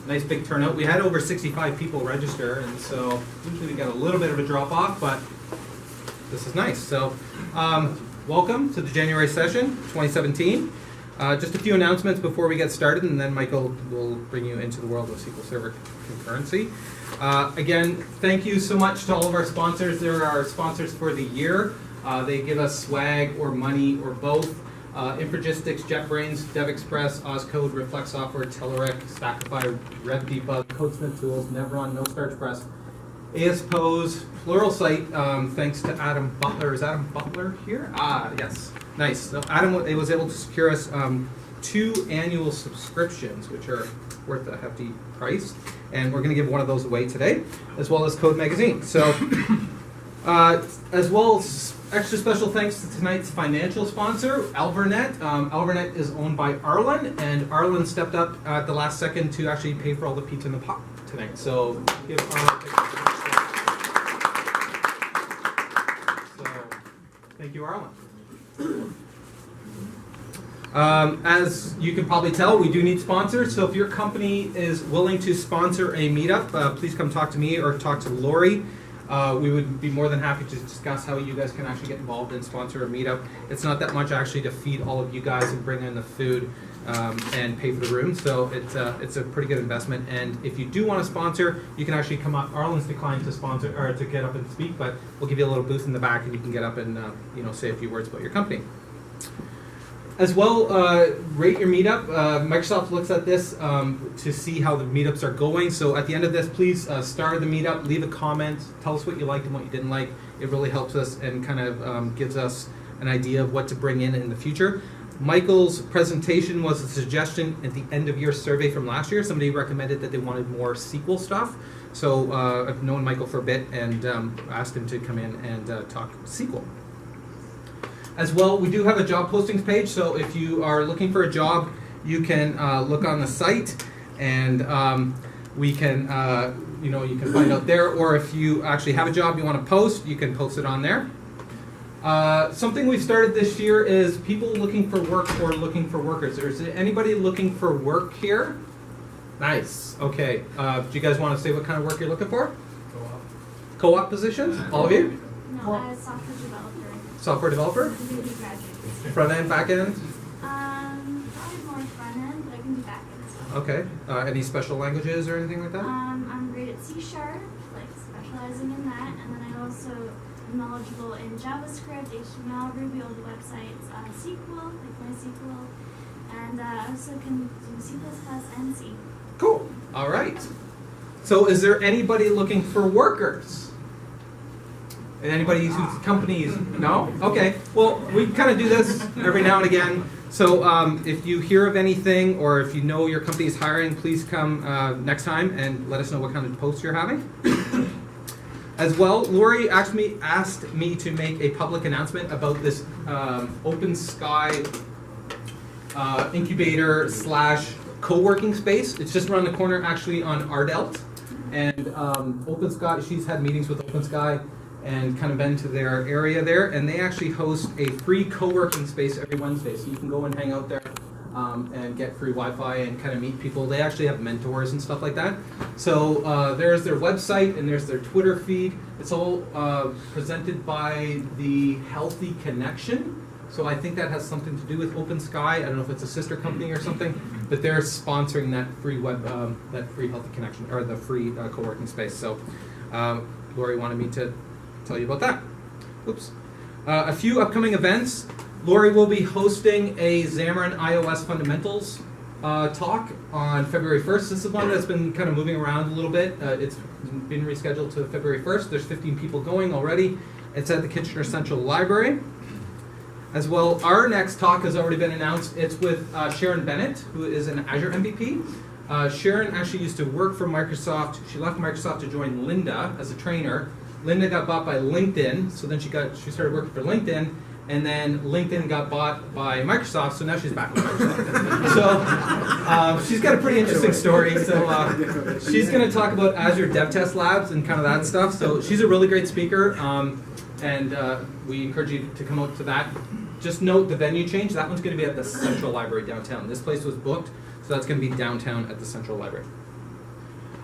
nice big turnout. We had over 65 people register, and so usually we get a little bit of a drop off, but this is nice. So welcome to the January session, 2017. Just a few announcements before we get started, and then Michael will bring you into the world of SQL Server Concurrency. Again, thank you so much to all of our sponsors. There are sponsors for the year. They give us swag or money or both. Infragistics, JetBrains, DevExpress, Ozcode, Reflex Software, Telerik, Stackify, RevDebug, CodeSmith Tools, Nevron, No Starch Press, ASPOS, Pluralsight, thanks to Adam Butler. Is Adam Butler here? Ah, yes. Nice. So Adam was able to secure us 2 annual subscriptions, which are worth a hefty price. And we're going to give one of those away today, as well as Code Magazine. So, as well as extra special thanks to tonight's financial sponsor, Alvernet. Alvernet is owned by Arlen, and Arlen stepped up at the last second to actually pay for all the pizza in the pot tonight. So, give Arlen thank you, Arlen. As you can probably tell, we do need sponsors. So if your company is willing to sponsor a meetup, please come talk to me or talk to Lori. We would be more than happy to discuss how you guys can actually get involved and sponsor a meetup. It's not that much actually to feed all of you guys and bring in the food and pay for the room. So it's a pretty good investment. And if you do want to sponsor, you can actually come up. Arlen's declined to sponsor or to get up and speak, but we'll give you a little booth in the back, and you can get up and say a few words about your company. As well, rate your meetup. Microsoft looks at this to see how the meetups are going. So at the end of this, please start the meetup, leave a comment, tell us what you liked and what you didn't like. It really helps us and kind of gives us an idea of what to bring in the future. Michael's presentation was a suggestion at the end of year survey from last year. Somebody recommended that they wanted more SQL stuff. So I've known Michael for a bit and asked him to come in and talk SQL. As well, we do have a job postings page, so if you are looking for a job, you can look on the site, and we can, you can find out there. Or if you actually have a job you want to post, you can post it on there. Something we've started this year is people looking for work or looking for workers. Is there anybody looking for work here? Nice. Okay. Do you guys want to say what kind of work you're looking for? Co-op. Co-op positions? All of you? No, software developer. Software developer? Front end, back end? Probably more front end, but I can do back end as well. Okay. Any special languages or anything like that? I'm great at C#, like specializing in that, and then I also am knowledgeable in JavaScript, HTML, Ruby, all the websites, SQL, like MySQL, and I also can do C++ and C. Cool. All right. So is there anybody looking for workers? Anybody whose companies? No? Okay. Well, we kind of do this every now and again. So if you hear of anything or if you know your company is hiring, please come next time and let us know what kind of posts you're having. As well, Lori asked me to make a public announcement about this Open Sky incubator / co-working space. It's just around the corner actually on Ardelt. And Open Sky, she's had meetings with Open Sky and kind of been to their area there, and they actually host a free co-working space every Wednesday, so you can go and hang out there and get free Wi-Fi and kind of meet people. They actually have mentors and stuff like that. So there's their website and there's their Twitter feed. It's all presented by the Healthy Connection. So I think that has something to do with Open Sky. I don't know if it's a sister company or something, but they're sponsoring that free that free Healthy Connection or the free co-working space. So Lori wanted me to tell you about that. Oops. A few upcoming events. Lori will be hosting a Xamarin iOS Fundamentals talk on February 1st. This is one that's been kind of moving around a little bit. It's been rescheduled to February 1st. There's 15 people going already. It's at the Kitchener Central Library. As well, our next talk has already been announced. It's with Sharon Bennett, who is an Azure MVP. Sharon actually used to work for Microsoft. She left Microsoft to join Lynda as a trainer. Lynda got bought by LinkedIn, so then she started working for LinkedIn, and then LinkedIn got bought by Microsoft, so now she's back with Microsoft. So she's got a pretty interesting story. So she's going to talk about Azure Dev Test Labs and kind of that stuff. So she's a really great speaker, and we encourage you to come out to that. Just note the venue change. That one's going to be at the Central Library downtown. This place was booked, so that's going to be downtown at the Central Library.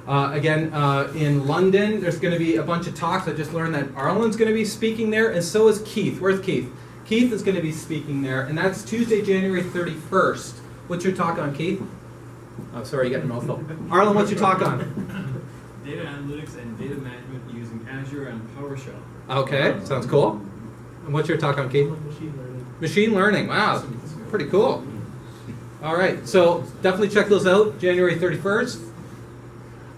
Again, in London, there's going to be a bunch of talks. I just learned that Arlen's going to be speaking there, and so is Keith. Where's Keith? Keith is going to be speaking there, and that's Tuesday, January 31st. What's your talk on, Keith? Oh, sorry, you got your mouth full. Arlen, what's your talk on? Data analytics and data management using Azure and PowerShell. Okay, sounds cool. And what's your talk on, Keith? Machine learning. Machine learning, wow, pretty cool. All right, so definitely check those out, January 31st.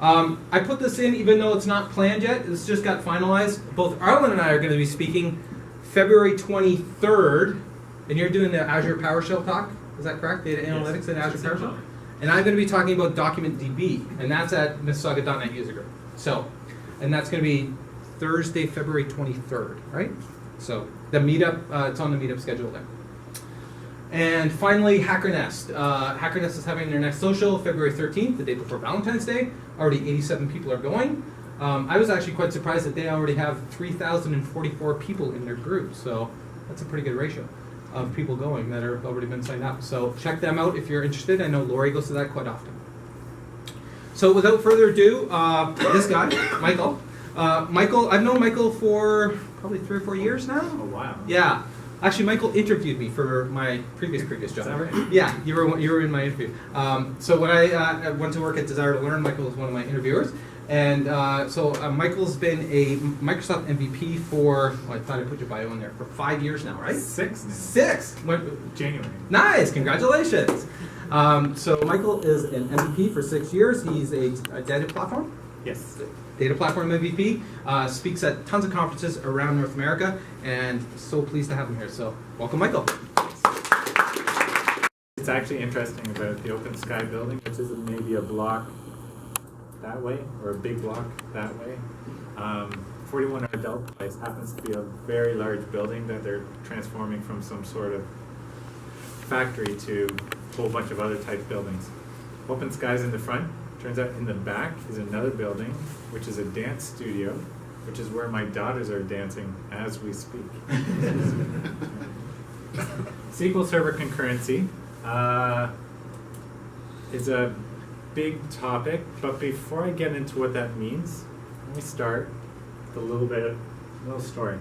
I put this in even though it's not planned yet, it's just got finalized. Both Arlen and I are going to be speaking February 23rd, and you're doing the Azure PowerShell talk, is that correct? Data analytics and Azure PowerShell? And I'm going to be talking about Document DB, and that's at Mississauga.net user group. So, and that's going to be Thursday, February 23rd, right? So the meetup, it's on the meetup schedule there. And finally, HackerNest. HackerNest is having their next social February 13th, the day before Valentine's Day. Already 87 people are going. I was actually quite surprised that they already have 3,044 people in their group. So that's a pretty good ratio of people going that have already been signed up. So check them out if you're interested. I know Lori goes to that quite often. So without further ado, this guy, Michael. Michael, I've known Michael for probably 3 or 4 years now. Oh, wow. Yeah. Actually, Michael interviewed me for my previous job. Is that right? Yeah, you were in my interview. So when I went to work at Desire to Learn, Michael was one of my interviewers. And so Michael's been a Microsoft MVP for, I thought I put your bio in there, for 5 years now, right? 6 now. 6! January. Nice, congratulations. So Michael is an MVP for 6 years. He's a data platform. Yes. Data platform MVP, speaks at tons of conferences around North America, and so pleased to have him here. So welcome, Michael. It's actually interesting about the Open Sky building, which is maybe a block that way, or a big block that way. 41 Adult Place happens to be a very large building that they're transforming from some sort of factory to a whole bunch of other type buildings. Open Sky's in the front. Turns out in the back is another building, which is a dance studio, which is where my daughters are dancing as we speak. SQL Server concurrency is a big topic, but before I get into what that means, let me start with a little story.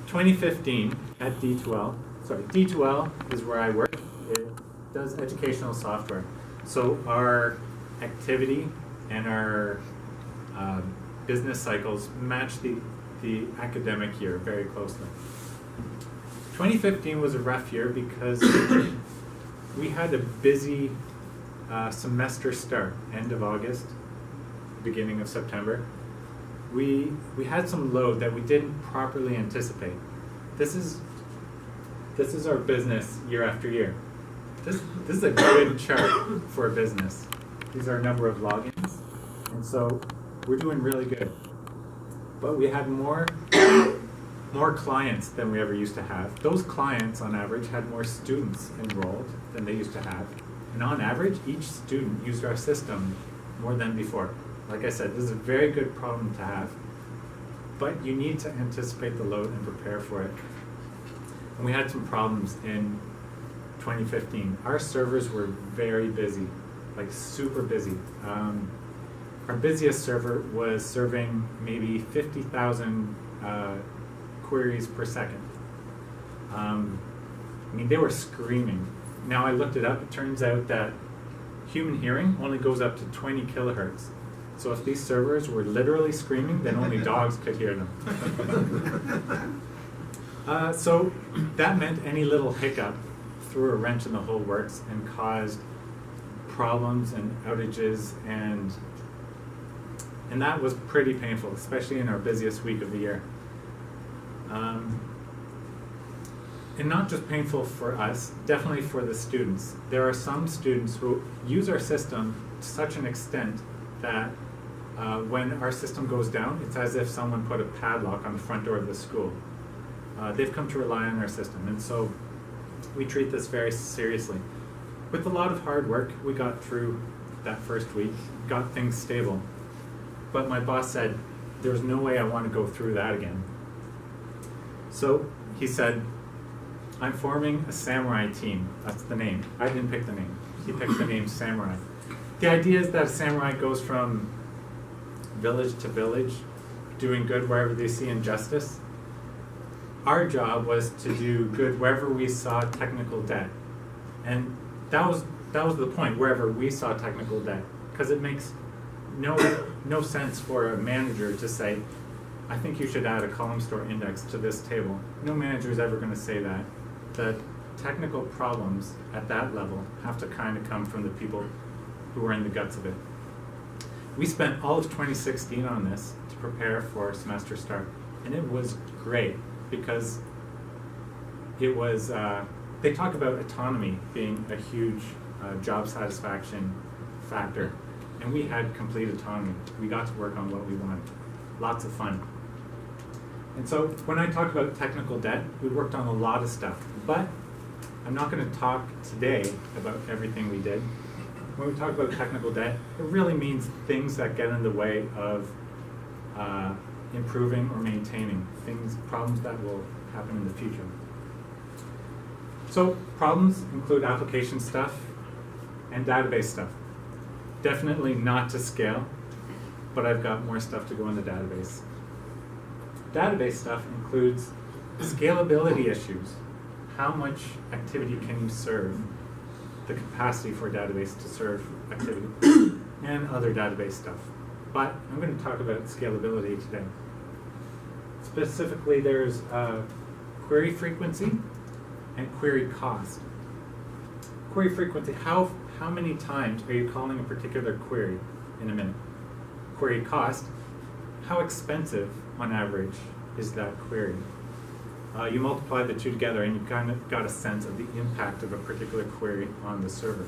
2015 at D2L, D2L is where I work. It does educational software. So our activity and our business cycles match the academic year very closely. 2015 was a rough year because we had a busy semester start, end of August, beginning of September. We had some load that we didn't properly anticipate. This is our business year after year. This is a good chart for a business. These are a number of logins, and so we're doing really good. But we had more clients than we ever used to have. Those clients, on average, had more students enrolled than they used to have. And on average, each student used our system more than before. Like I said, this is a very good problem to have. But you need to anticipate the load and prepare for it. And we had some problems in 2015. Our servers were very busy, like super busy. Our busiest server was serving maybe 50,000 queries per second. I mean, they were screaming. Now I looked it up, it turns out that human hearing only goes up to 20 kilohertz. So if these servers were literally screaming, then only dogs could hear them. So that meant any little hiccup threw a wrench in the whole works and caused problems and outages, and that was pretty painful, especially in our busiest week of the year. And not just painful for us, definitely for the students. There are some students who use our system to such an extent that when our system goes down, it's as if someone put a padlock on the front door of the school. They've come to rely on our system, and so we treat this very seriously. With a lot of hard work, we got through that first week, got things stable. But my boss said, there's no way I want to go through that again. So he said, I'm forming a samurai team. That's the name. I didn't pick the name. He picked the name Samurai. The idea is that a samurai goes from village to village, doing good wherever they see injustice. Our job was to do good wherever we saw technical debt. And that was the point, wherever we saw technical debt. Because it makes no sense for a manager to say, I think you should add a column store index to this table. No manager is ever going to say that. The technical problems at that level have to kind of come from the people who are in the guts of it. We spent all of 2016 on this to prepare for semester start. And it was great because it was, they talk about autonomy being a huge job satisfaction factor. And we had complete autonomy. We got to work on what we wanted. Lots of fun. And so when I talk about technical debt, we worked on a lot of stuff. But I'm not going to talk today about everything we did. When we talk about technical debt, it really means things that get in the way of improving or maintaining problems that will happen in the future. So problems include application stuff and database stuff. Definitely not to scale, but I've got more stuff to go in the database. Database stuff includes scalability issues. How much activity can you serve? The capacity for a database to serve activity and other database stuff. But I'm going to talk about scalability today. Specifically, there's query frequency and query cost. Query frequency, how many times are you calling a particular query in a minute? Query cost, how expensive on average is that query? You multiply the two together and you kind of got a sense of the impact of a particular query on the server.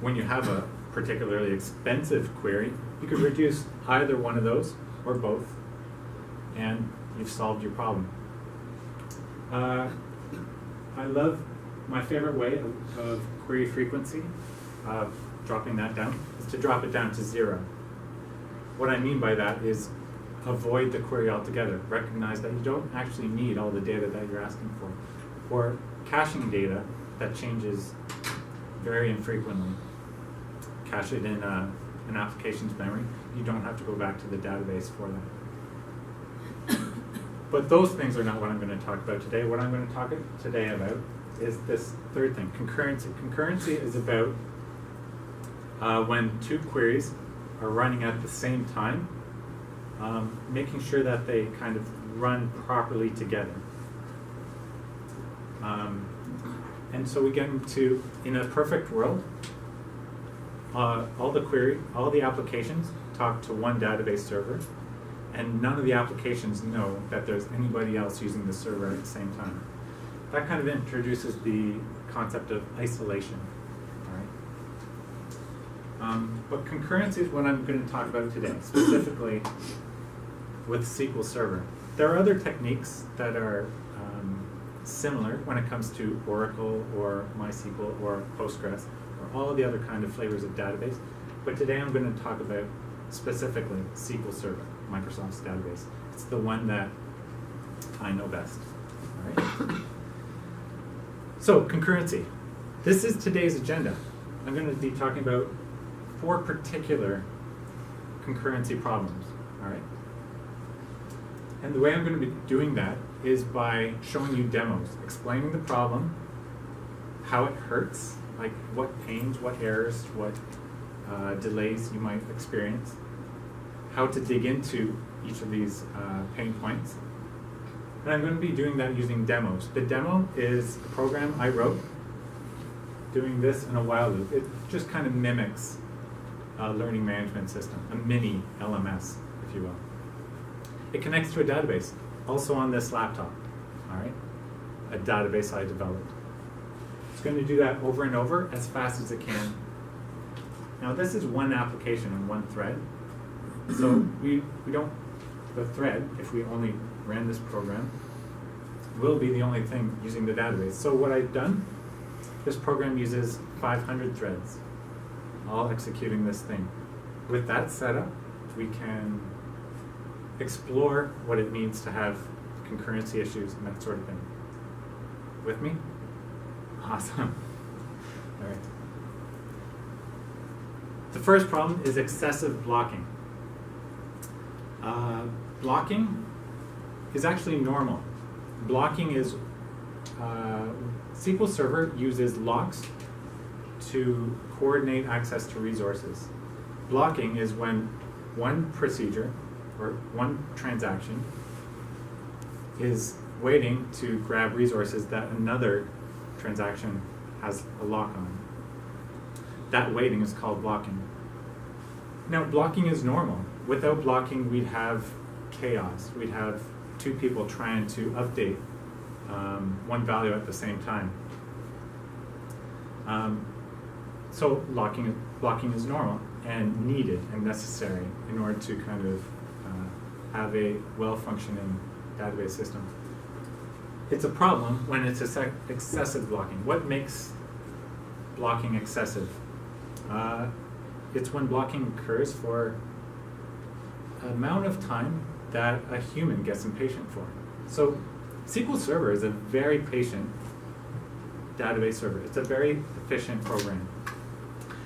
When you have a particularly expensive query, you could reduce either one of those or both, and you've solved your problem. I love my favorite way of query frequency, dropping that down, is to drop it down to 0. What I mean by that is avoid the query altogether. Recognize that you don't actually need all the data that you're asking for. Or caching data that changes very infrequently. Cache it in an application's memory. You don't have to go back to the database for that. But those things are not what I'm going to talk about today. What I'm going to talk today about is this third thing, concurrency. Concurrency is about when two queries are running at the same time, making sure that they kind of run properly together. And so we get into, in a perfect world, all the applications talk to one database server, and none of the applications know that there's anybody else using the server at the same time. That kind of introduces the concept of isolation. All right? But concurrency is what I'm going to talk about today, specifically with SQL Server. There are other techniques that are similar when it comes to Oracle or MySQL or Postgres or all of the other kind of flavors of database. But today I'm going to talk about specifically SQL Server, Microsoft's database. It's the one that I know best. All right? So, concurrency. This is today's agenda. I'm going to be talking about 4 particular concurrency problems. All right? And the way I'm going to be doing that is by showing you demos, explaining the problem, how it hurts, like what pains, what errors, what delays you might experience, how to dig into each of these pain points. And I'm going to be doing that using demos. The demo is a program I wrote doing this in a while loop. It just kind of mimics a learning management system, a mini LMS, if you will. It connects to a database, also on this laptop, all right? A database I developed. It's going to do that over and over as fast as it can. Now this is one application and one thread. So the thread, if we only ran this program, will be the only thing using the database. So what I've done, this program uses 500 threads, all executing this thing. With that setup, we can explore what it means to have concurrency issues and that sort of thing. With me? Awesome. All right. The first problem is excessive blocking. Blocking is actually normal. Blocking is, SQL Server uses locks to coordinate access to resources. Blocking is when one procedure or one transaction is waiting to grab resources that another transaction has a lock on. That waiting is called blocking. Now, blocking is normal. Without blocking, we'd have chaos. We'd have two people trying to update one value at the same time. So blocking is normal and needed and necessary in order to kind of have a well-functioning database system. It's a problem when it's excessive blocking. What makes blocking excessive? It's when blocking occurs for an amount of time that a human gets impatient for. So SQL Server is a very patient database server. It's a very efficient program.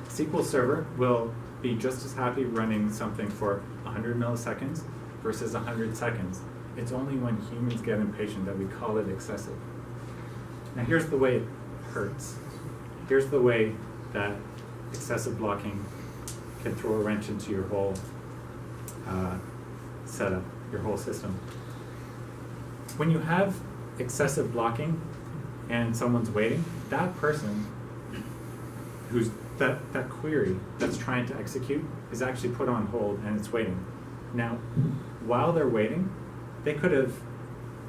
SQL Server will be just as happy running something for 100 milliseconds versus 100 seconds. It's only when humans get impatient that we call it excessive. Now here's the way it hurts. Here's the way that excessive blocking can throw a wrench into your whole setup, your whole system. When you have excessive blocking and someone's waiting, that person who's that query that's trying to execute is actually put on hold and it's waiting. Now, while they're waiting, they could have,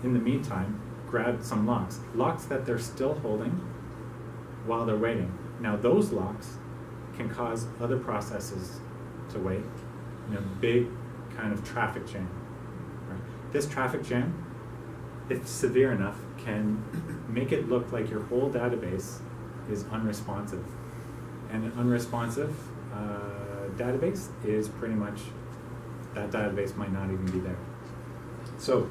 in the meantime, grabbed some locks that they're still holding while they're waiting. Now, those locks can cause other processes to wait in a big kind of traffic jam. Right? This traffic jam, if severe enough, can make it look like your whole database is unresponsive. And an unresponsive database is pretty much, that database might not even be there. So,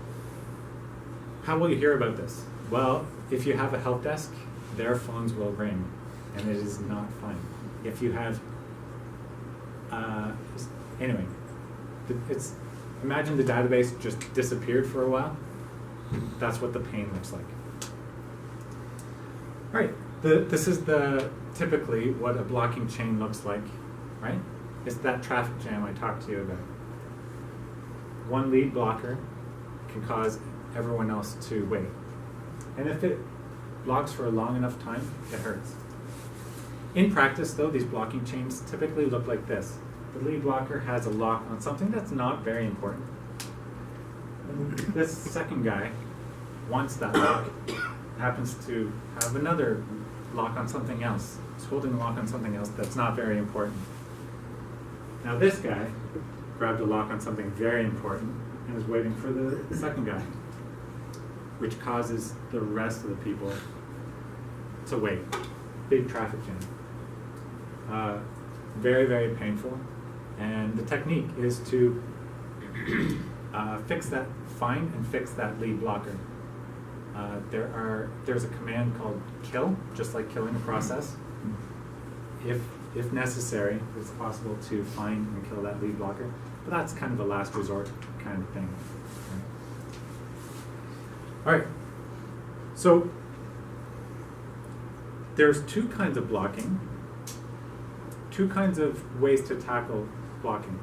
how will you hear about this? Well, if you have a help desk, their phones will ring, and it is not fun. If you have, anyway, imagine the database just disappeared for a while. That's what the pain looks like. All right, this is typically what a blocking chain looks like, right? It's that traffic jam I talked to you about. One lead blocker can cause everyone else to wait. And if it blocks for a long enough time, it hurts. In practice, though, these blocking chains typically look like this. The lead blocker has a lock on something that's not very important. And this second guy wants that lock, happens to have another lock on something else. He's holding a lock on something else that's not very important. Now this guy grabbed a lock on something very important and is waiting for the second guy, which causes the rest of the people to wait. Big traffic jam. Very, very painful. And the technique is to find and fix that lead blocker. There's a command called kill, just like killing a process. If necessary, it's possible to find and kill that lead blocker, but that's kind of a last resort kind of thing. All right, so there's two kinds of blocking, two kinds of ways to tackle blocking.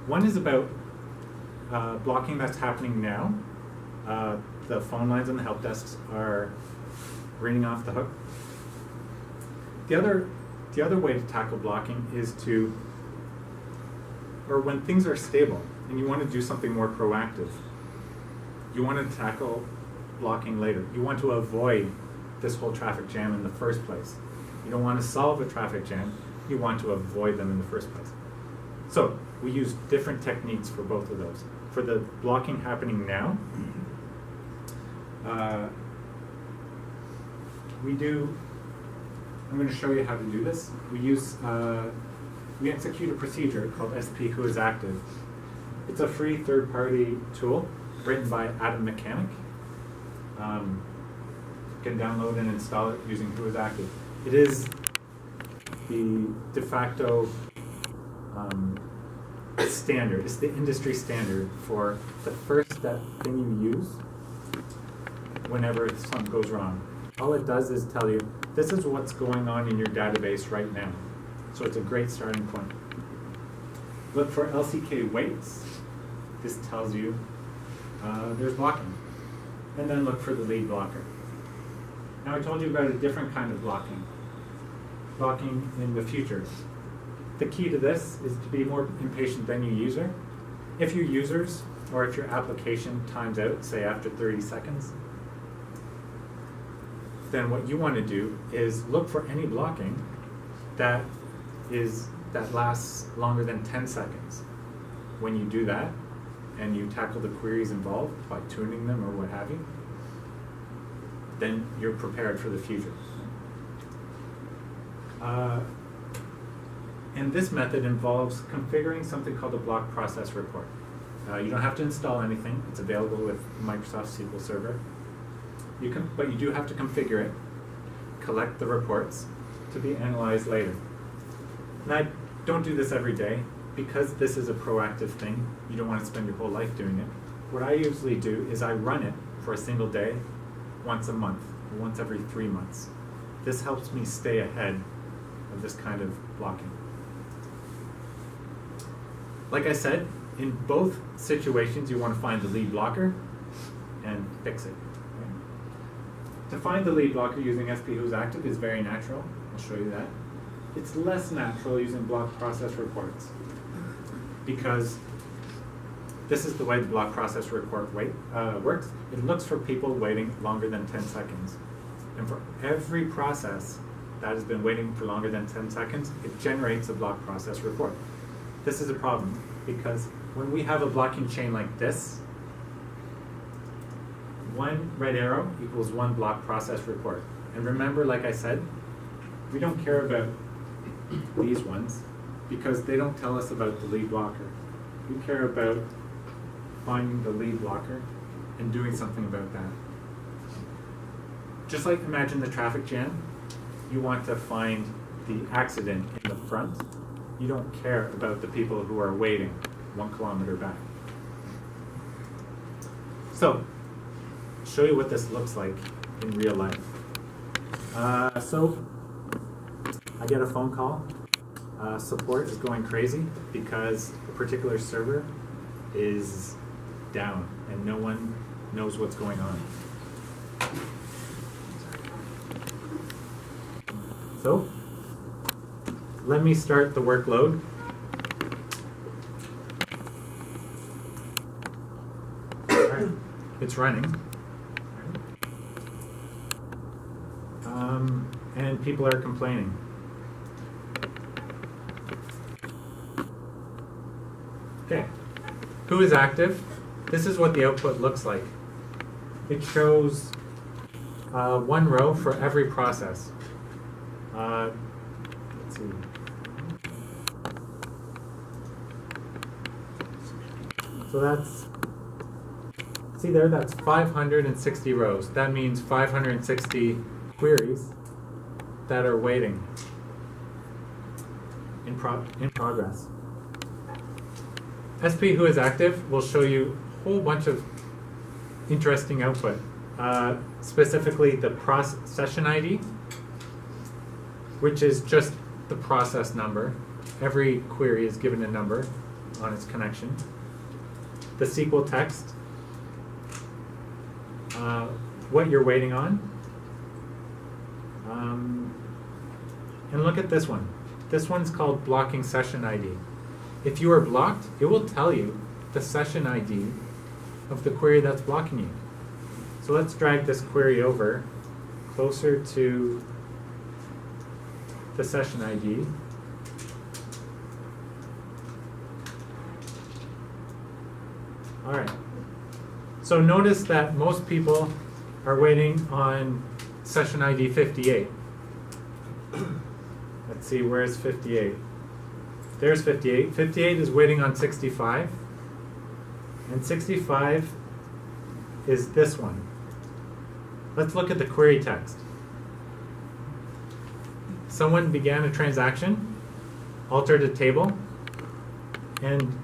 One is about blocking that's happening now. The phone lines on the help desks are ringing off the hook. The other way to tackle blocking is when things are stable and you want to do something more proactive, you want to tackle blocking later. You want to avoid this whole traffic jam in the first place. You don't want to solve a traffic jam, you want to avoid them in the first place. So we use different techniques for both of those. For the blocking happening now, I'm going to show you how to do this. We execute a procedure called SP Who is Active. It's a free third-party tool written by Adam Mechanic. You can download and install it using Who is Active. It is the de facto standard. It's the industry standard for the first step thing you use whenever something goes wrong. All it does is tell you, this is what's going on in your database right now. So it's a great starting point. Look for LCK weights. This tells you there's blocking. And then look for the lead blocker. Now I told you about a different kind of blocking. Blocking in the future. The key to this is to be more impatient than your user. If your users, or if your application times out, say after 30 seconds, then what you want to do is look for any blocking that lasts longer than 10 seconds. When you do that, and you tackle the queries involved by tuning them or what have you, then you're prepared for the future. And this method involves configuring something called a block process report. You don't have to install anything. It's available with Microsoft SQL Server. But you do have to configure it, collect the reports to be analyzed later. And I don't do this every day. Because this is a proactive thing, you don't want to spend your whole life doing it. What I usually do is I run it for a single day, once a month, or once every 3 months. This helps me stay ahead of this kind of blocking. Like I said, in both situations you want to find the lead blocker and fix it. To find the lead blocker using SP Who's Active is very natural. I'll show you that. It's less natural using block process reports, because this is the way the block process report works. It looks for people waiting longer than 10 seconds. And for every process that has been waiting for longer than 10 seconds, it generates a block process report. This is a problem, because when we have a blocking chain like this, one red arrow equals one block process report. And remember, like I said, we don't care about these ones, because they don't tell us about the lead blocker. We care about finding the lead blocker and doing something about that. Just like imagine the traffic jam, you want to find the accident in the front. You don't care about the people who are waiting 1 kilometer back. So, I'll show you what this looks like in real life. So, I get a phone call. Support is going crazy because a particular server is down and no one knows what's going on. So, let me start the workload. Alright, it's running. And people are complaining. Okay, who is active? This is what the output looks like. It shows one row for every process. Let's see. So that's, see there, that's 560 rows. That means 560 queries that are waiting in progress. SP Who is Active will show you a whole bunch of interesting output. Specifically the session ID, which is just the process number. Every query is given a number on its connection. The SQL text, what you're waiting on. And look at this one. This one's called blocking session ID. If you are blocked, it will tell you the session ID of the query that's blocking you. So let's drag this query over closer to the session ID. All right. So notice that most people are waiting on session ID 58. Let's see, where's 58? There's 58. 58 is waiting on 65. And 65 is this one. Let's look at the query text. Someone began a transaction, altered a table, and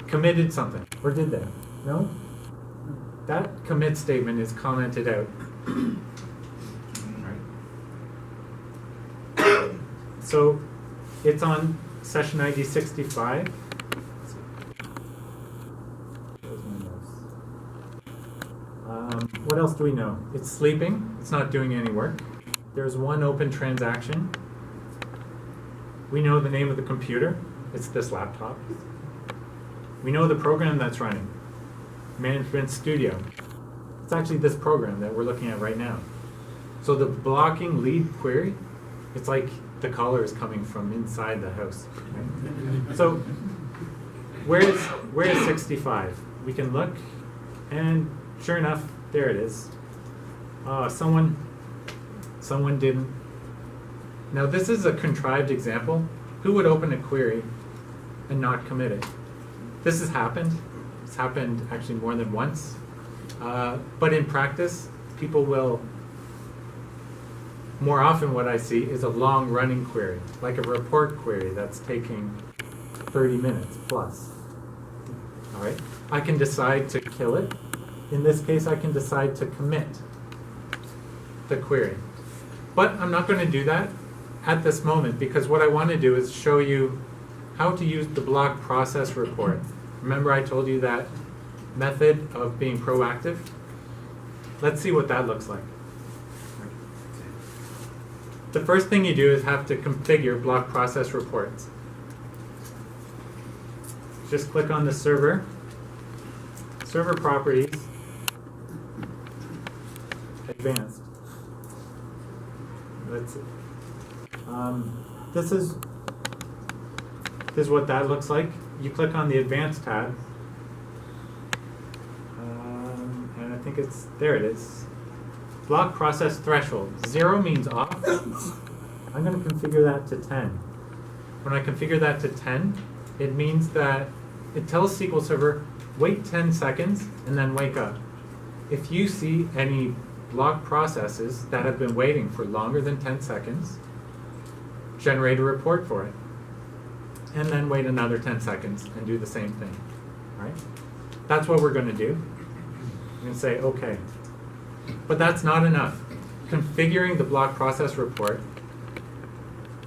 committed something, or did they? No? That commit statement is commented out. Right. So it's on session ID 65. What else do we know? It's sleeping. It's not doing any work. There's one open transaction. We know the name of the computer. It's this laptop. We know the program that's running. Management Studio. It's actually this program that we're looking at right now. So the blocking lead query, it's like the caller is coming from inside the house. Right? So where is 65? We can look, and sure enough, there it is. Someone didn't. Now this is a contrived example. Who would open a query and not commit it? This has happened. It's happened actually more than once. But in practice, people will, more often what I see is a long running query, like a report query that's taking 30 minutes plus. All right, I can decide to kill it. In this case, I can decide to commit the query. But I'm not going to do that at this moment, because what I want to do is show you how to use the block process report. Remember I told you that method of being proactive? Let's see what that looks like. The first thing you do is have to configure block process reports. Just click on the server properties, advanced. Let's see. This is what that looks like. You click on the advanced tab, and I think there it is. Block process threshold. 0 means off. I'm going to configure that to 10. When I configure that to 10, it means that it tells SQL Server, wait 10 seconds and then wake up. If you see any block processes that have been waiting for longer than 10 seconds, generate a report for it. And then wait another 10 seconds and do the same thing. Right? That's what we're going to do. I'm going to say, okay. But that's not enough. Configuring the block process report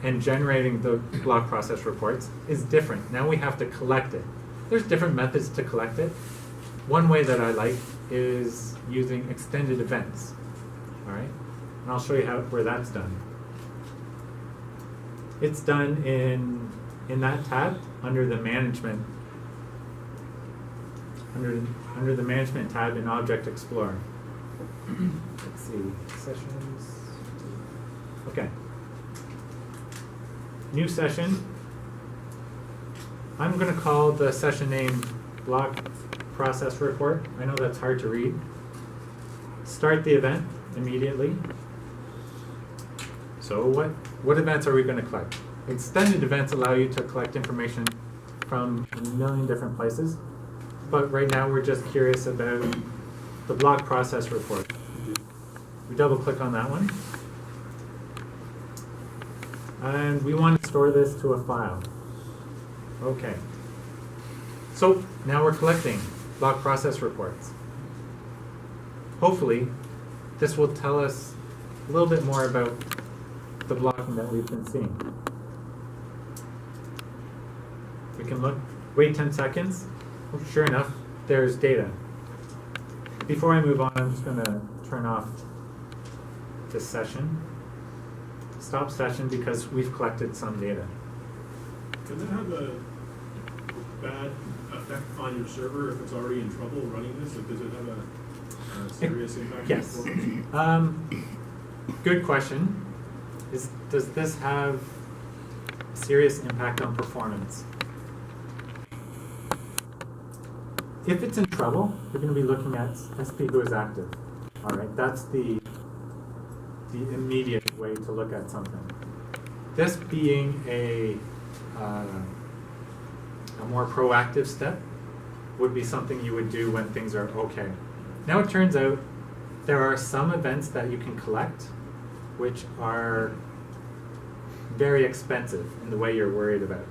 and generating the block process reports is different. Now we have to collect it. There's different methods to collect it. One way that I like is using extended events. All right? And I'll show you where that's done. It's done in that tab under the management under the management tab in Object Explorer. Let's see, sessions. Okay. New session. I'm going to call the session name Block Process Report. I know that's hard to read. Start the event immediately. So what events are we going to collect? Extended events allow you to collect information from a million different places. But right now we're just curious about the block process report. We double click on that one. And we want to store this to a file. Okay. So now we're collecting block process reports. Hopefully this will tell us a little bit more about the blocking that we've been seeing. We can look, wait 10 seconds. Oh, sure enough, there's data. Before I move on, I'm just going to turn off this session. Stop session because we've collected some data. Can that have a bad effect on your server if it's already in trouble running this? Or does it have a serious impact Yes. on performance? Good question. Does this have a serious impact on performance? If it's in trouble, we're going to be looking at SP who is active. All right, that's the immediate way to look at something. This being a more proactive step would be something you would do when things are okay. Now it turns out there are some events that you can collect which are very expensive in the way you're worried about.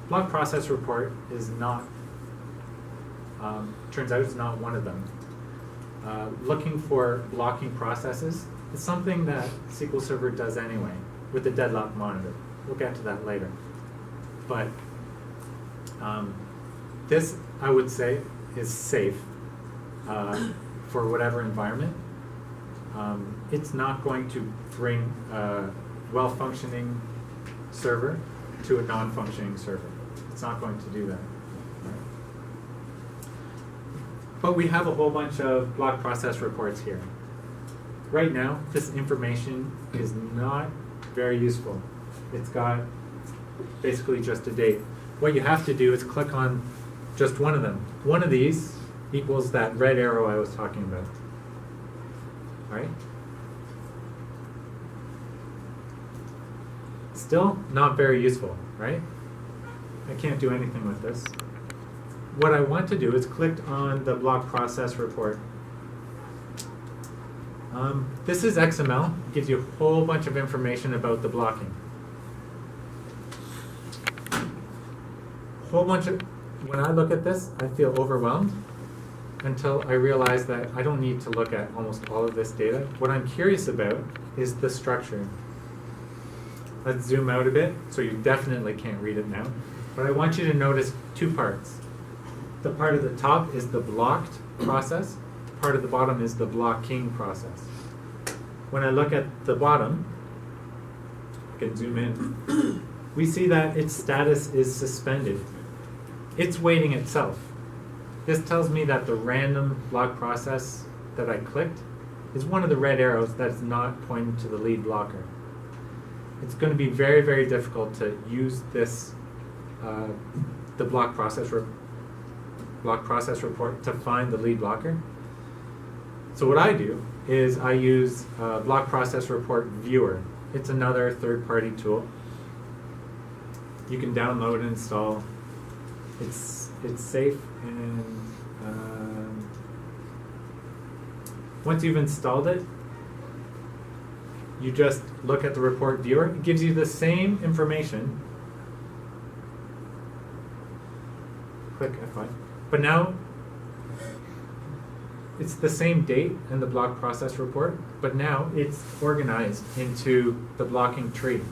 block process report is not, turns out it's not one of them. Looking for blocking processes is something that SQL Server does anyway with the deadlock monitor. We'll get to that later. But this, I would say, is safe for whatever environment. It's not going to bring a well-functioning server to a non-functioning server. It's not going to do that. Right? But we have a whole bunch of block process reports here. Right now, this information is not very useful. It's got basically just a date. What you have to do is click on just one of them. One of these equals that red arrow I was talking about. All right? Still not very useful, right? I can't do anything with this. What I want to do is click on the block process report. This is XML. It gives you a whole bunch of information about the blocking. When I look at this, I feel overwhelmed until I realize that I don't need to look at almost all of this data. What I'm curious about is the structure. Let's zoom out a bit, so you definitely can't read it now. But I want you to notice two parts. The part at the top is the blocked process. Part at the bottom is the blocking process. When I look at the bottom, I can zoom in, we see that its status is suspended. It's waiting itself. This tells me that the random block process that I clicked is one of the red arrows that's not pointing to the lead blocker. It's going to be very, very difficult to use this, the block process report to find the lead blocker. So what I do is I use block process report viewer. It's another third-party tool. You can download and install. It's safe, and once you've installed it, you just look at the report viewer. It gives you the same information. Click F5. But now it's the same date in the block process report, but now it's organized into the blocking tree.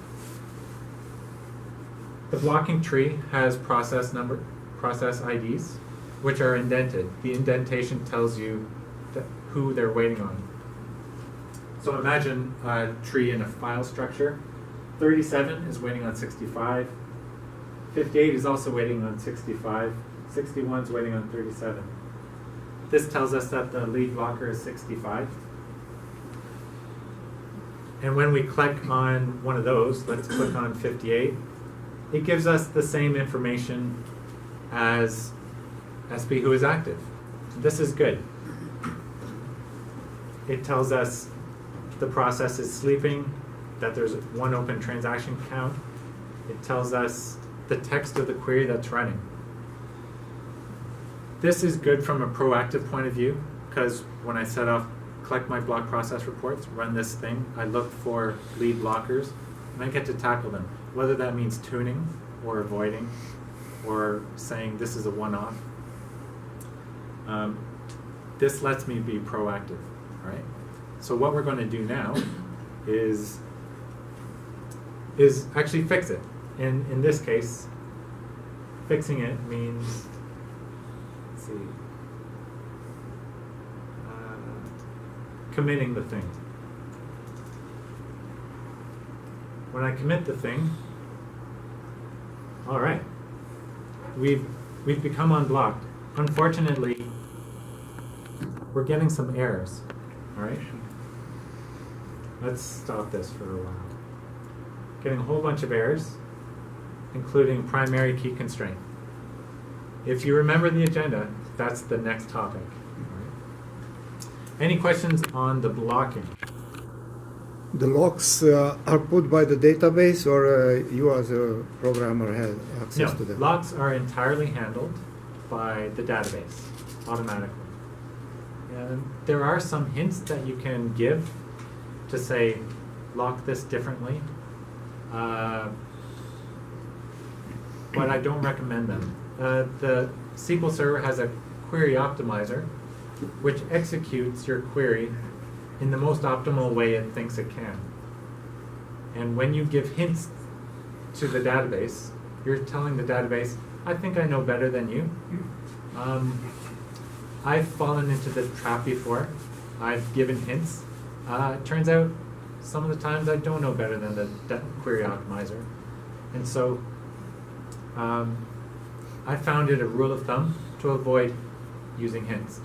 The blocking tree has process IDs, which are indented. The indentation tells you who they're waiting on. So imagine a tree in a file structure. 37 is waiting on 65. 58 is also waiting on 65. 61 is waiting on 37. This tells us that the lead blocker is 65. And when we click on one of those, let's click on 58, it gives us the same information as SP who is active. This is good. It tells us the process is sleeping, that there's one open transaction count. It tells us the text of the query that's running. This is good from a proactive point of view, because when I set off, collect my block process reports, run this thing, I look for lead blockers, and I get to tackle them. Whether that means tuning, or avoiding, or saying this is a one-off. This lets me be proactive, right? So what we're going to do now is actually fix it. In this case, fixing it means, let's see, committing the thing. When I commit the thing, all right, we've become unblocked. Unfortunately, we're getting some errors. All right, let's stop this for a while. Getting a whole bunch of errors, including primary key constraint. If you remember the agenda, that's the next topic. All right. Any questions on the blocking? The logs are put by the database, or you as a programmer have access to them? Logs are entirely handled by the database automatically. And there are some hints that you can give to say, lock this differently. but I don't recommend them. The SQL Server has a query optimizer, which executes your query in the most optimal way it thinks it can. And when you give hints to the database, you're telling the database, I think I know better than you. I've fallen into this trap before. I've given hints. It turns out some of the times I don't know better than the query optimizer. And so I found it a rule of thumb to avoid using hints.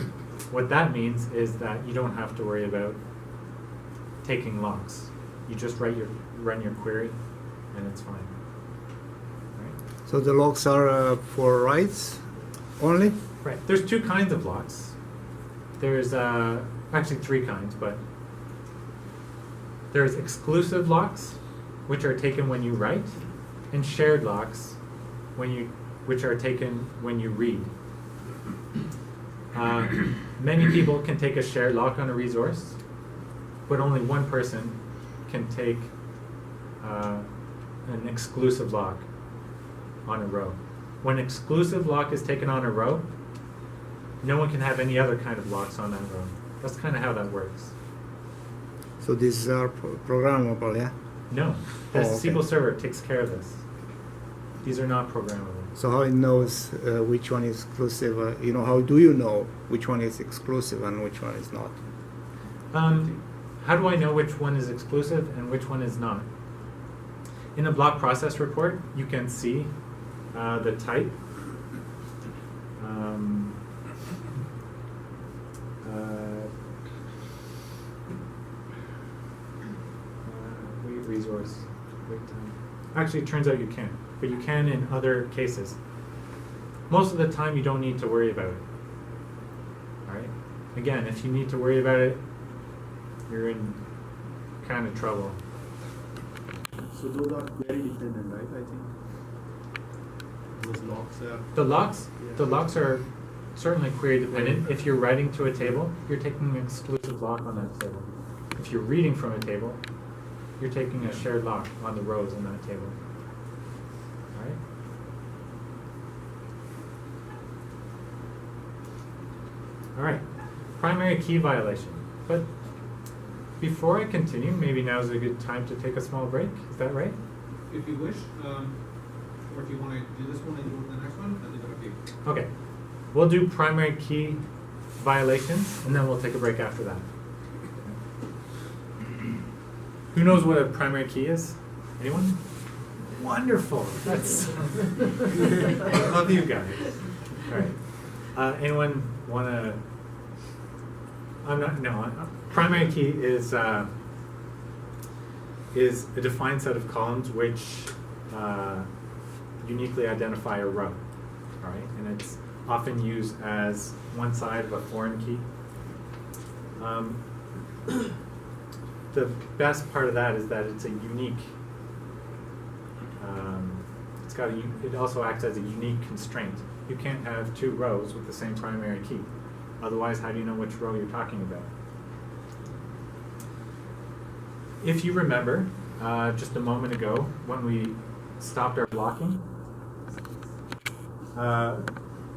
What that means is that you don't have to worry about taking locks. You just run your query, and it's fine. Right? So the locks are for writes only? Right. There's two kinds of locks. There's actually three kinds, but there's exclusive locks, which are taken when you write, and shared locks, which are taken when you read. Many people can take a shared lock on a resource, but only one person can take an exclusive lock on a row. When exclusive lock is taken on a row, no one can have any other kind of locks on that row. That's kind of how that works. So these are programmable, yeah? No, the Oh, okay. SQL Server takes care of this. These are not programmable. So how it knows which one is exclusive? How do you know which one is exclusive and which one is not? How do I know which one is exclusive and which one is not? In a block process report, you can see the type. Wait resource, wait time. Actually, it turns out you can't, but you can in other cases. Most of the time, you don't need to worry about it. All right. Again, if you need to worry about it, you're in kind of trouble. So those are very dependent, right? I think those locks are. The locks are certainly query dependent. If you're writing to a table, you're taking an exclusive lock on that table. If you're reading from a table, you're taking a shared lock on the rows in that table. All right? All right. Primary key violation. But before I continue, maybe now is a good time to take a small break. Is that right? If you wish, or if you want to do this one and move to the next one, I think that's okay. Okay. We'll do primary key violations, and then we'll take a break after that. Who knows what a primary key is? Anyone? Wonderful. That's love you guys. All right. Anyone want to? I'm not. No. Primary key is a defined set of columns which uniquely identify a row. All right, and it's often used as one side of a foreign key. The best part of that is that it's a unique. It also acts as a unique constraint. You can't have two rows with the same primary key. Otherwise, how do you know which row you're talking about? If you remember, just a moment ago, when we stopped our blocking,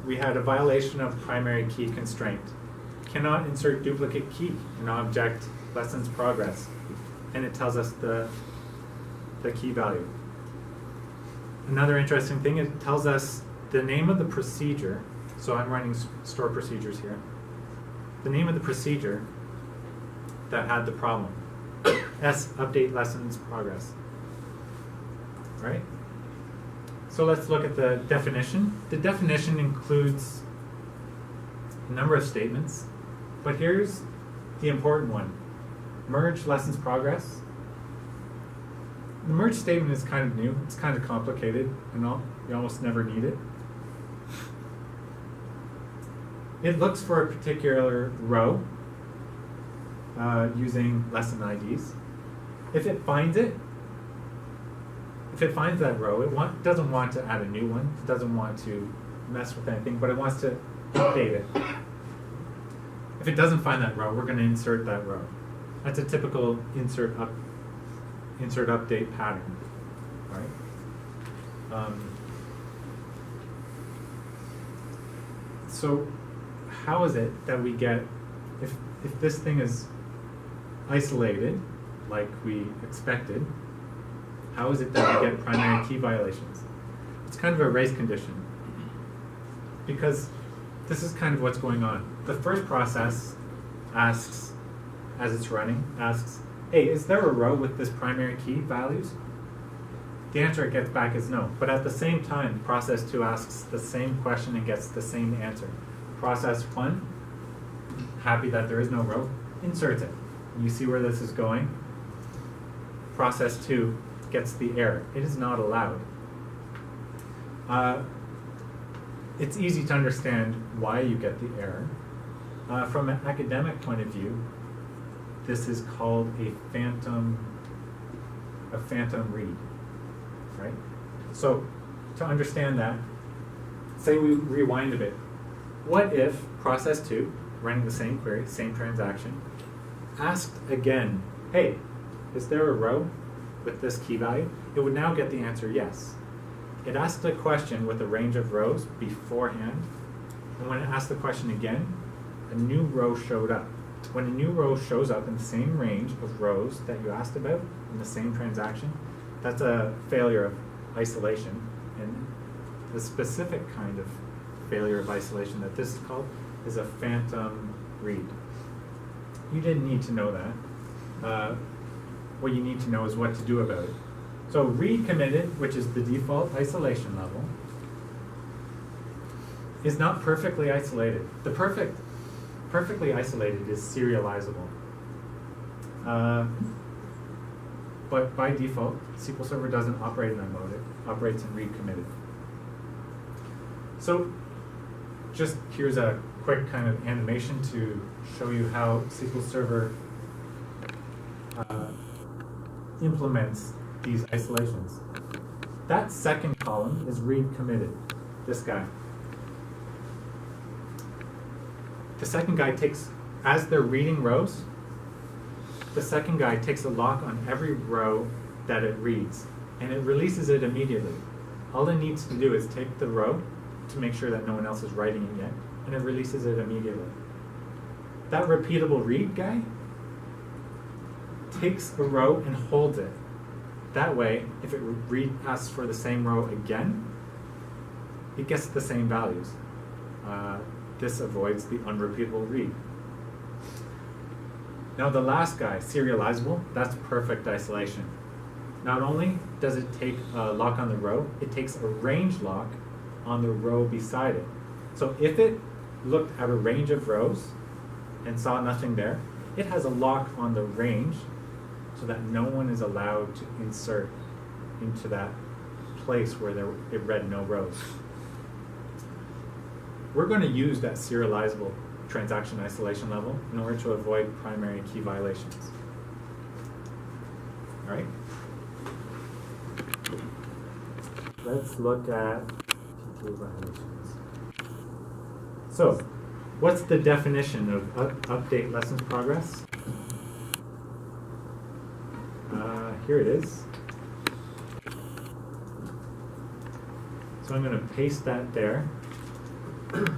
we had a violation of primary key constraint. Cannot insert duplicate key in object lessons progress, and it tells us the key value. Another interesting thing, it tells us the name of the procedure. So I'm running store procedures here. The name of the procedure that had the problem. S, update lessons progress. Right? So let's look at the definition. The definition includes a number of statements, but here's the important one. Merge lessons progress. The merge statement is kind of new. It's kind of complicated, and you almost never need it. It looks for a particular row using lesson IDs. If it finds that row, it doesn't want to add a new one. It doesn't want to mess with anything, but it wants to update it. If it doesn't find that row, we're going to insert that row. That's a typical insert update pattern, right? So how is it that we get, if this thing is isolated, like we expected, how is it that we get primary key violations? It's kind of a race condition. Because this is kind of what's going on. The first process asks, as it's running, asks, hey, is there a row with this primary key values? The answer it gets back is no. But at the same time, process 2 asks the same question and gets the same answer. Process 1, happy that there is no row, inserts it. You see where this is going? Process 2 gets the error. It is not allowed. It's easy to understand why you get the error. From an academic point of view, this is called a phantom read, right? So to understand that, say we rewind a bit. What if process 2, running the same query, same transaction, asked again, hey, is there a row with this key value? It would now get the answer yes. It asked a question with a range of rows beforehand, and when it asked the question again, a new row showed up. When a new row shows up in the same range of rows that you asked about in the same transaction, that's a failure of isolation. And the specific kind of failure of isolation that this is called is a phantom read. You didn't need to know that. What you need to know is what to do about it. So read committed, which is the default isolation level, is not perfectly isolated. The perfectly isolated is serializable. But by default, SQL Server doesn't operate in that mode. It operates in read committed. So just here's a quick kind of animation to show you how SQL Server implements these isolations. That second column is read committed, this guy. The second guy takes, as they're reading rows, the second guy takes a lock on every row that it reads, and it releases it immediately. All it needs to do is take the row to make sure that no one else is writing it yet, and it releases it immediately. That repeatable read guy takes a row and holds it. That way, if it asks for the same row again, it gets the same values. This avoids the unrepeatable read. Now the last guy, serializable, that's perfect isolation. Not only does it take a lock on the row, it takes a range lock on the row beside it. So if it looked at a range of rows and saw nothing there, it has a lock on the range so that no one is allowed to insert into that place where it read no rows. We're going to use that serializable transaction isolation level in order to avoid primary key violations. All right? Let's look at PK violations. So, what's the definition of update lessons progress? Here it is. So I'm going to paste that there. And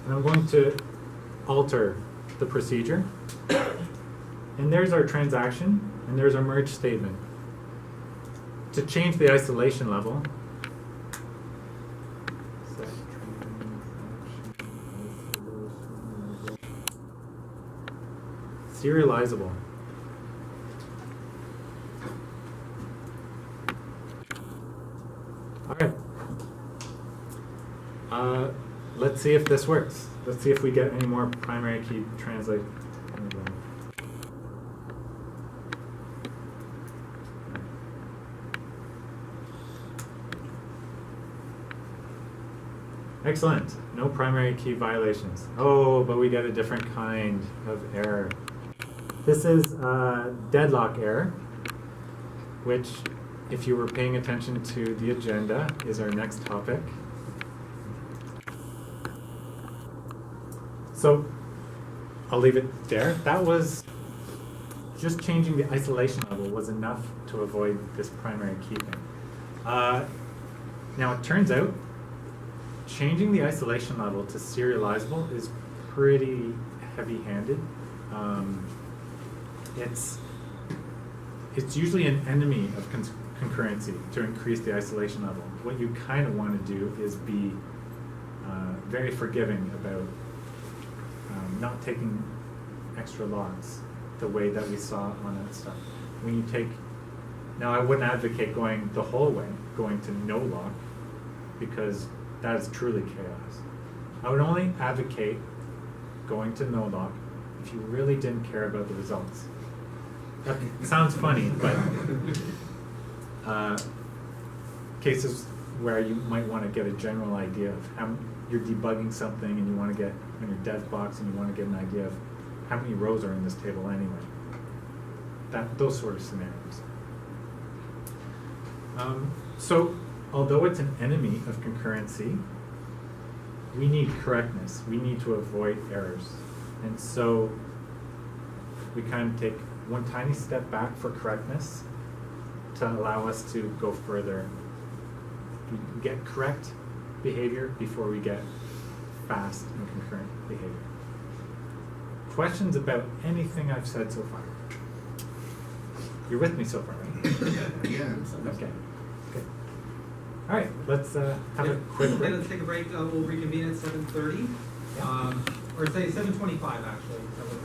I'm going to alter the procedure. And there's our transaction, and there's our merge statement. To change the isolation level, serializable. All right. Let's see if this works. Let's see if we get any more primary key translate. Excellent. No primary key violations. Oh, but we get a different kind of error. This is a deadlock error, which, if you were paying attention to the agenda, is our next topic. So I'll leave it there. That was just changing the isolation level was enough to avoid this primary key thing. Now it turns out changing the isolation level to serializable is pretty heavy-handed. It's usually an enemy of concurrency to increase the isolation level. What you kind of want to do is be very forgiving about not taking extra logs the way that we saw on that stuff. When you take, now I wouldn't advocate going the whole way, going to no log, because that is truly chaos. I would only advocate going to no log if you really didn't care about the results. That sounds funny, but cases where you might want to get a general idea of how you're debugging something and you want to get on your dev box and you want to get an idea of how many rows are in this table anyway. Those sort of scenarios. So, although it's an enemy of concurrency, we need correctness. We need to avoid errors. And so, we kind of take one tiny step back for correctness to allow us to go further. We get correct behavior before we get fast and concurrent behavior. Questions about anything I've said so far? You're with me so far, right? Yeah. Okay. Good. All right, let's have a quick break. Let's take a break. We'll reconvene at 7:30, or say 7:25 actually. So we'll